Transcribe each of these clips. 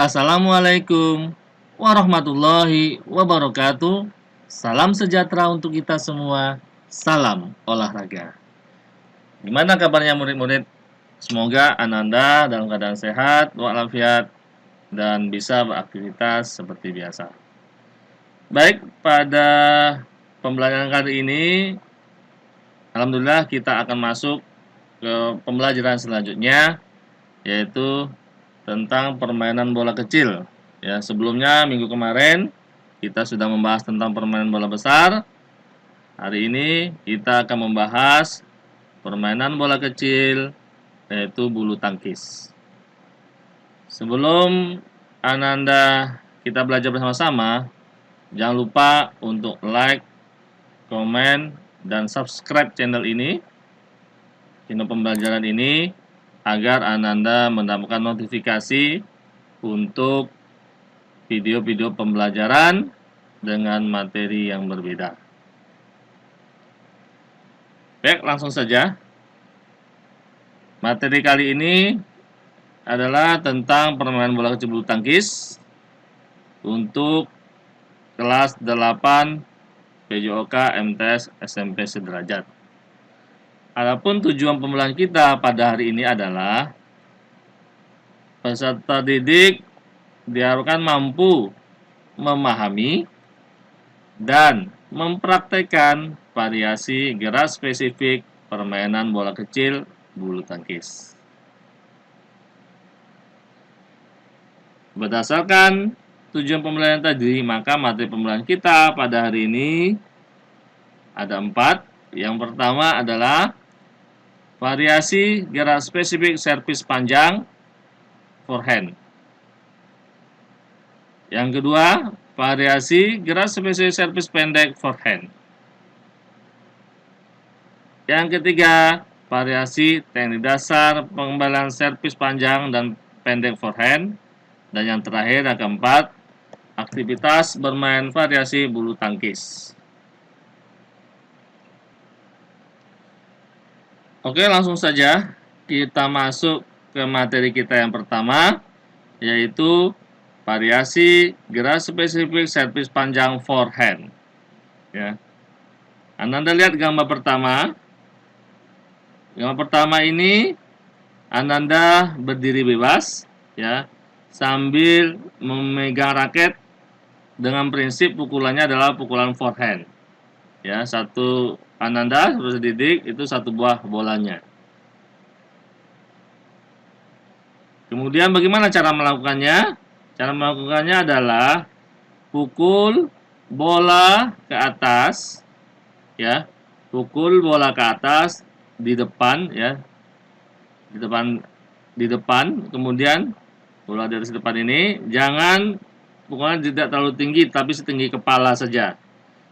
Assalamualaikum warahmatullahi wabarakatuh. Salam sejahtera untuk kita semua. Salam olahraga. Gimana kabarnya murid-murid? Semoga Ananda dalam keadaan sehat, walafiat, dan bisa beraktivitas seperti biasa. Baik, pada pembelajaran kali ini, alhamdulillah kita akan masuk ke pembelajaran selanjutnya, yaitu tentang permainan bola kecil. Ya, sebelumnya minggu kemarin kita sudah membahas tentang permainan bola besar. Hari ini kita akan membahas permainan bola kecil, yaitu bulu tangkis. Sebelum Ananda kita belajar bersama-sama, jangan lupa untuk like, komen, dan subscribe channel ini, channel pembelajaran ini, agar Ananda mendapatkan notifikasi untuk video-video pembelajaran dengan materi yang berbeda. Baik, langsung saja. Materi kali ini adalah tentang permainan bola kecil bulu tangkis untuk kelas 8 PJOK MTS SMP sederajat. Adapun tujuan pembelajaran kita pada hari ini adalah peserta didik diharapkan mampu memahami dan mempraktekkan variasi gerak spesifik permainan bola kecil bulu tangkis. Berdasarkan tujuan pembelajaran tadi, maka materi pembelajaran kita pada hari ini ada 4. Yang pertama adalah variasi gerak spesifik servis panjang forehand. Yang kedua, variasi gerak spesifik servis pendek forehand. Yang ketiga, variasi teknik dasar pengembalian servis panjang dan pendek forehand. Dan yang terakhir, yang keempat, aktivitas bermain variasi bulu tangkis. Oke, langsung saja kita masuk ke materi kita yang pertama, yaitu variasi gerak spesifik servis panjang forehand. Ya. Anda lihat gambar pertama. Gambar pertama ini Ananda berdiri bebas, ya, sambil memegang raket dengan prinsip pukulannya adalah pukulan forehand. Ya, satu Ananda seperti didik itu satu buah bolanya. Kemudian bagaimana cara melakukannya? Cara melakukannya adalah pukul bola ke atas, ya, pukul bola ke atas di depan, ya, di depan, kemudian bola dari depan ini jangan pukulan tidak terlalu tinggi, tapi setinggi kepala saja.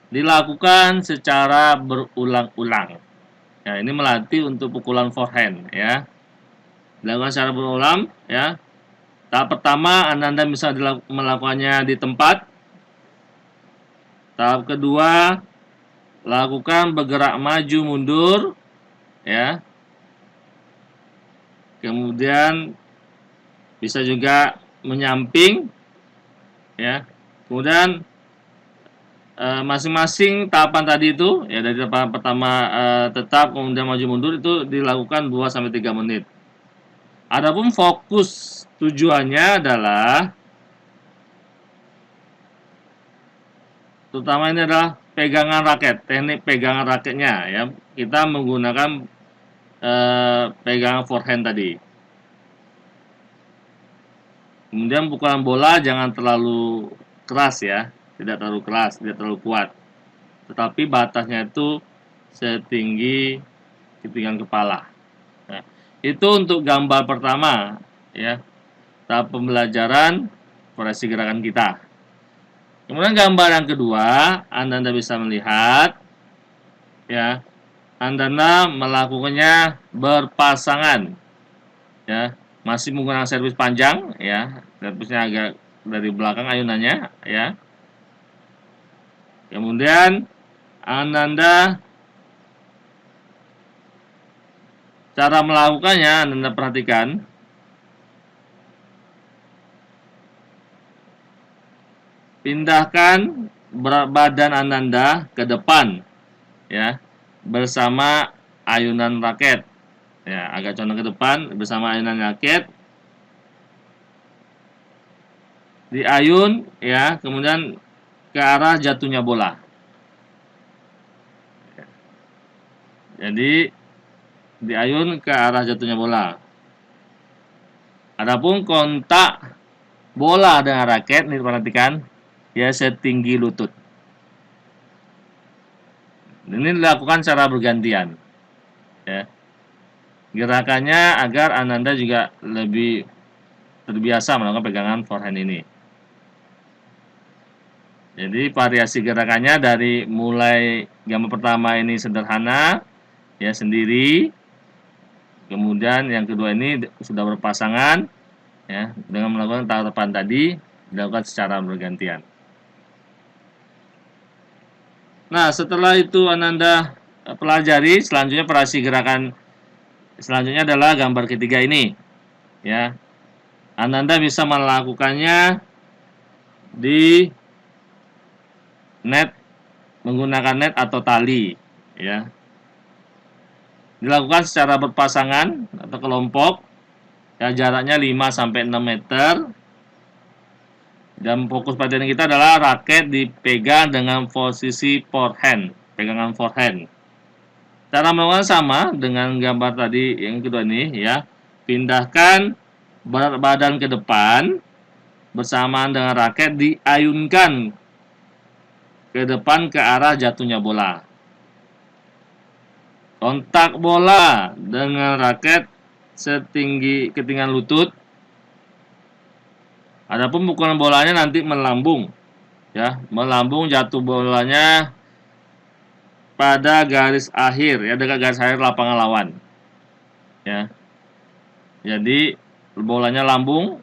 Dilakukan secara berulang-ulang. Ya, ini melatih untuk pukulan forehand, ya. Dilakukan secara berulang, ya. Tahap pertama Anda bisa melakukannya di tempat. Tahap kedua, lakukan bergerak maju mundur, ya. Kemudian bisa juga menyamping, ya. Kemudian masing-masing tahapan tadi itu, ya, dari tahapan pertama tetap, kemudian maju mundur, itu dilakukan 2 sampai 3 menit. Adapun fokus tujuannya adalah terutama ini adalah pegangan raket, teknik pegangan raketnya, ya. Kita menggunakan pegangan forehand tadi. Kemudian pukulan bola jangan terlalu keras, ya, tidak terlalu keras, tidak terlalu kuat. Tetapi batasnya itu setinggi ketinggian kepala. Nah, itu untuk gambar pertama, ya, tahap pembelajaran variasi gerakan kita. Kemudian gambar yang kedua, Anda bisa melihat, ya, Anda melakukannya berpasangan, ya, masih menggunakan servis panjang, ya, servisnya agak dari belakang ayunannya, ya. Kemudian Anda cara melakukannya Anda perhatikan. pindahkan berat badan Ananda ke depan, ya, bersama ayunan raket. Ya, agak condong ke depan bersama ayunan raket. Diayun, ya, kemudian ke arah jatuhnya bola. Jadi diayun ke arah jatuhnya bola. Adapun kontak bola dengan raket, ini perhatikan, ya, setinggi lutut. Ini dilakukan secara bergantian, ya. Gerakannya agar Ananda juga lebih terbiasa melakukan pegangan forehand ini. Jadi variasi gerakannya dari mulai gambar pertama ini sederhana, ya, sendiri. Kemudian yang kedua ini sudah berpasangan, ya, dengan melakukan tatapan tadi dilakukan secara bergantian. Nah, setelah itu Ananda pelajari, selanjutnya variasi gerakan selanjutnya adalah gambar ketiga ini, ya. Ananda bisa melakukannya di net, menggunakan net atau tali, ya. Dilakukan secara berpasangan atau kelompok, ya, jaraknya 5 sampai 6 meter. Dan fokus perhatian kita adalah raket dipegang dengan posisi forehand, pegangan forehand. Cara melakukan sama dengan gambar tadi yang kedua ini, ya. Pindahkan berat badan ke depan bersamaan dengan raket diayunkan ke depan ke arah jatuhnya bola. Kontak bola dengan raket setinggi ketinggian lutut. Adapun pukulan bolanya nanti melambung, ya, melambung jatuh bolanya pada garis akhir, ya, dekat garis akhir lapangan lawan, ya. Jadi bolanya lambung,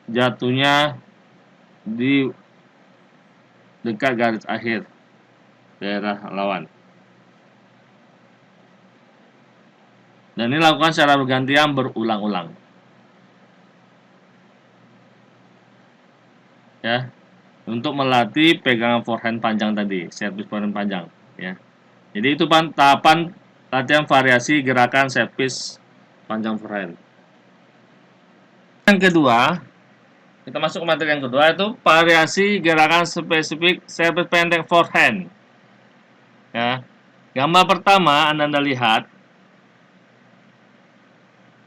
jatuhnya di dekat garis akhir daerah lawan. Dan ini lakukan secara bergantian berulang-ulang, ya, untuk melatih pegangan forehand panjang tadi, servis forehand panjang, ya. Jadi itu tahapan latihan variasi gerakan servis panjang forehand. Yang kedua, kita masuk ke materi yang kedua, itu variasi gerakan spesifik servis pendek forehand. Ya. Gambar pertama Anda lihat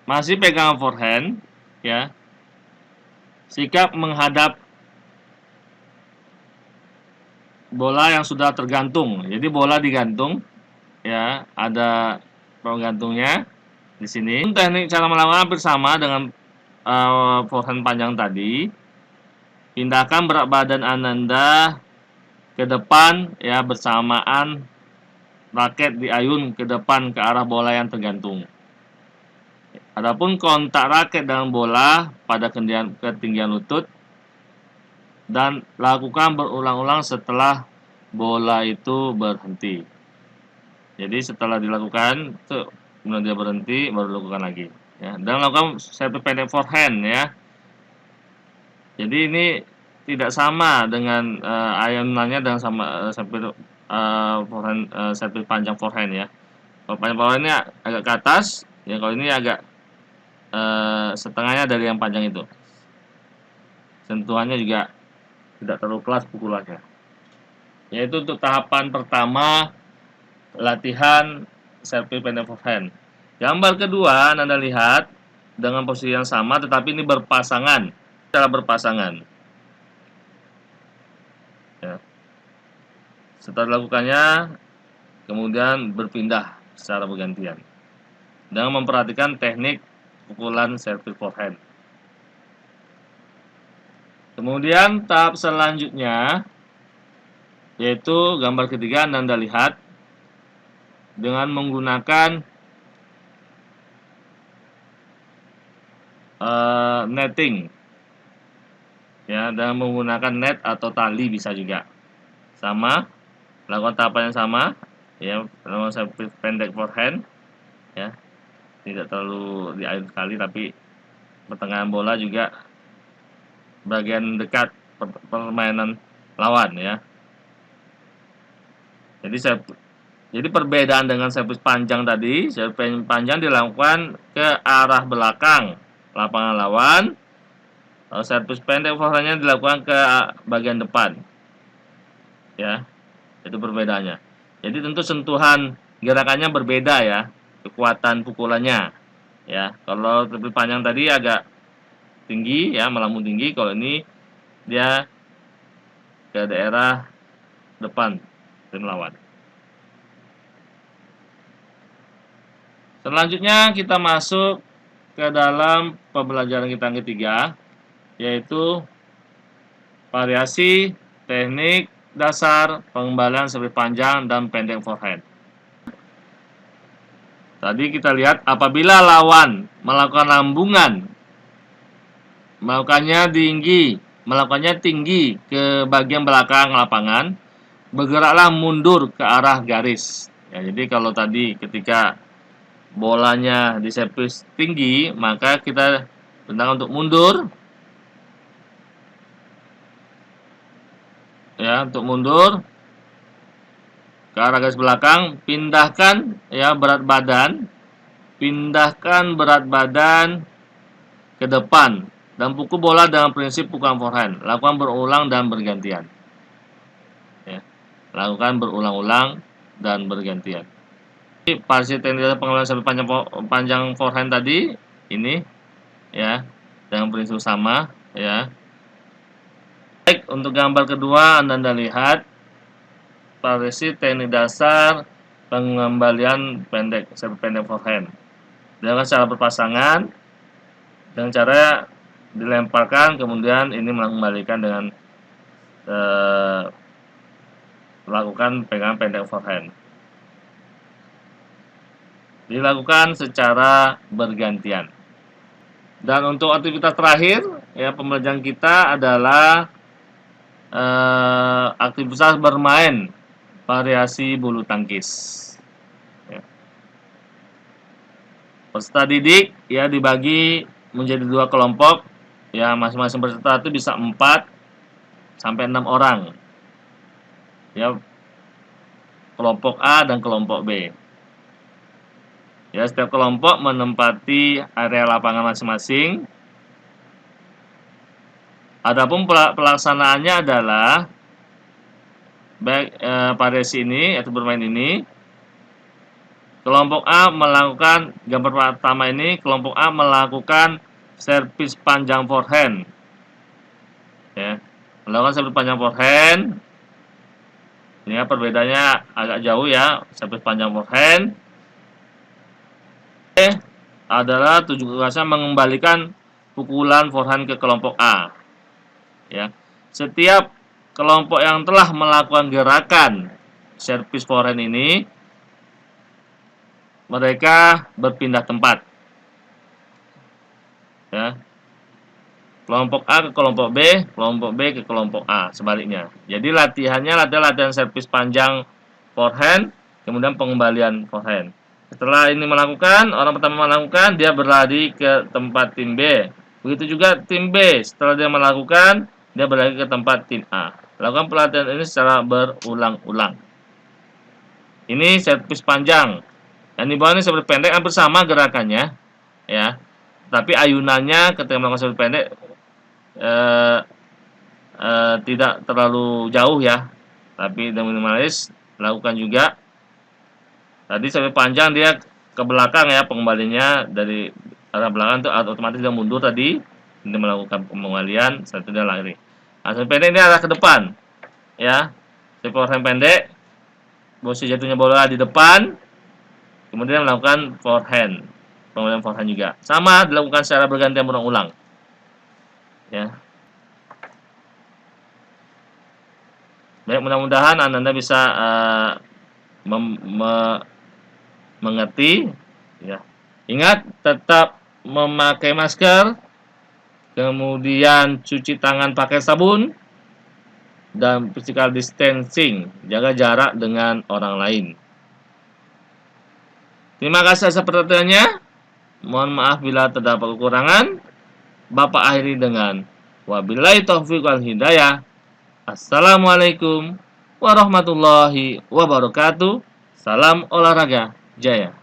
masih pegangan forehand, ya. Sikap menghadap bola yang sudah tergantung. Jadi bola digantung, ya, ada penggantungnya di sini. Teknik cara melakukan hampir sama dengan forehand panjang tadi. Pindahkan berat badan Ananda ke depan, ya, bersamaan raket diayun ke depan ke arah bola yang tergantung. Adapun kontak raket dengan bola pada ketinggian lutut dan lakukan berulang-ulang setelah bola itu berhenti. Jadi setelah dilakukan, kemudian dia berhenti, baru lakukan lagi, ya. Dan lakukan servis pendek forehand, ya. Jadi ini tidak sama dengan ayunannya dengan sama servis forehand, servis panjang forehand, ya. Kalau panjang forehand ini agak ke atas, ya. Kalau ini agak setengahnya dari yang panjang itu. Sentuhannya juga tidak terlalu keras pukulannya. Yaitu untuk tahapan pertama latihan servis pendek forehand. Gambar kedua Anda lihat dengan posisi yang sama, tetapi ini berpasangan, secara berpasangan, ya. Setelah dilakukannya, kemudian berpindah secara bergantian dengan memperhatikan teknik pukulan servis forehand. Kemudian tahap selanjutnya yaitu gambar ketiga Anda lihat dengan menggunakan netting, ya, dan menggunakan net atau tali bisa juga sama, lakukan tahapan yang sama, ya, melakukan servis pendek forehand, ya, tidak terlalu diayun sekali, tapi pertengahan bola juga bagian dekat permainan lawan ya. Jadi perbedaan dengan servis panjang tadi, servis panjang dilakukan ke arah belakang lapangan lawan, servis pendek forehandnya dilakukan ke bagian depan. Ya, itu perbedaannya. Jadi tentu sentuhan gerakannya berbeda ya, kekuatan pukulannya. Ya, kalau servis panjang tadi agak tinggi ya, melambung tinggi. Kalau ini dia ke daerah depan tim lawan. Selanjutnya kita masuk ke dalam pembelajaran kita yang ketiga, yaitu variasi teknik dasar pengembalian servis panjang dan pendek forehand. Tadi kita lihat apabila lawan melakukan lambungan, melakukannya tinggi ke bagian belakang lapangan, bergeraklah mundur ke arah garis. Ya, jadi kalau tadi ketika bolanya di servis tinggi, maka kita tendang untuk mundur. Ya, untuk mundur ke arah garis belakang, pindahkan berat badan ke depan dan pukul bola dengan prinsip pukulan forehand. Lakukan berulang dan bergantian. Ya, lakukan berulang-ulang dan bergantian. Variasi teknik pengembalian servis panjang forehand tadi ini ya dengan prinsip sama ya. Baik, untuk gambar kedua Anda lihat variasi teknik dasar pengembalian servis pendek forehand dengan cara berpasangan, dengan cara dilemparkan kemudian ini mengembalikan dengan melakukan pegangan pendek forehand. Dilakukan secara bergantian. Dan untuk aktivitas terakhir ya pembelajaran kita adalah aktivitas bermain variasi bulu tangkis. Ya. Peserta didik ya dibagi menjadi 2 kelompok. Ya, masing-masing peserta itu bisa 4 sampai 6 orang. Ya, kelompok A dan kelompok B. Ya, setiap kelompok menempati area lapangan masing-masing. Adapun pelaksanaannya adalah baik variasi ini atau bermain ini, kelompok A melakukan gambar pertama ini, kelompok A melakukan servis panjang forehand, ya, melakukan servis panjang forehand. Ini ya, perbedaannya agak jauh ya, servis panjang forehand. Adalah tujuannya mengembalikan pukulan forehand ke kelompok A. Ya, setiap kelompok yang telah melakukan gerakan servis forehand ini, mereka berpindah tempat. Ya. Kelompok A ke kelompok B ke kelompok A, sebaliknya. Jadi latihannya adalah latihan servis panjang forehand, kemudian pengembalian forehand. Setelah ini orang pertama melakukan, dia berlari ke tempat tim B. Begitu juga tim B, setelah dia melakukan, dia berlari ke tempat tim A. Lakukan pelatihan ini secara berulang-ulang. Ini servis panjang. Yang di bawah ini servis pendek, hampir sama gerakannya, ya. Tapi ayunannya ketika melakukan servis pendek tidak terlalu jauh ya. Tapi minimalis lakukan juga. Tadi servis panjang dia ke belakang ya, pengembalinya dari arah belakang itu otomatis dia mundur tadi. Ini melakukan pengembalian, setelah itu dia lari. Nah, servis pendek ini arah ke depan, ya. Servis forehand pendek, posisi jatuhnya bola di depan, kemudian melakukan forehand, pengembalian forehand juga. Sama dilakukan secara bergantian berulang-ulang, ya. Baik, mudah-mudahan Anda bisa mengerti, ya. Ingat tetap memakai masker. Kemudian cuci tangan pakai sabun dan physical distancing, jaga jarak dengan orang lain. Terima kasih atas perhatiannya. Mohon maaf bila terdapat kekurangan. Bapak akhiri dengan Wabillahi taufiq wal hidayah. Assalamualaikum warahmatullahi wabarakatuh. Salam olahraga jaya.